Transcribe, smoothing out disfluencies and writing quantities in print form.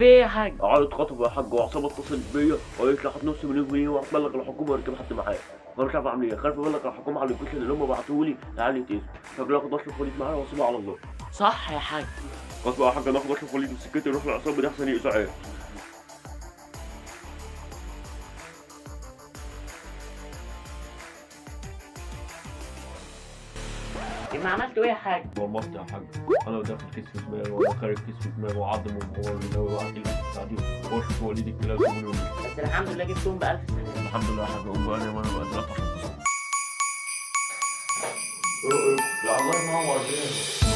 في ايه يا حاج؟ علي اتخطب يا حاج، وعصابه اتصلت بيا وقالت لي هات نص مليون جنيه وهتبلغ الحكومه واركب حد معايا. وانا مش عارف اعمل ايه، خايف ابلغ الحكومه على اللوكيشن اللي هم بعتوه لي تعالى يتقسم. شكلي اخد اشرف وليد معايا واسيبها على الله. صح يا حاج. خلاص بقى يا حاج، انا اخد اشرف وليد من سكتي نروح للعصابه دي احسن يقطع. ما عملتوا ايه يا حاج؟ ورمطت يا حاج، انا داخل كيس في دماغي ولا خارج كيس في دماغي وعضم ومعور وناوي وقعت التعديل واشرف وليد الكلاب يقولوا لي. بس الحمد لله جبتهم بألف سلامة. الحمد لله يا حاج، قوم بقى انا بقى دلوقتي عشان تصل. لا الله ينور.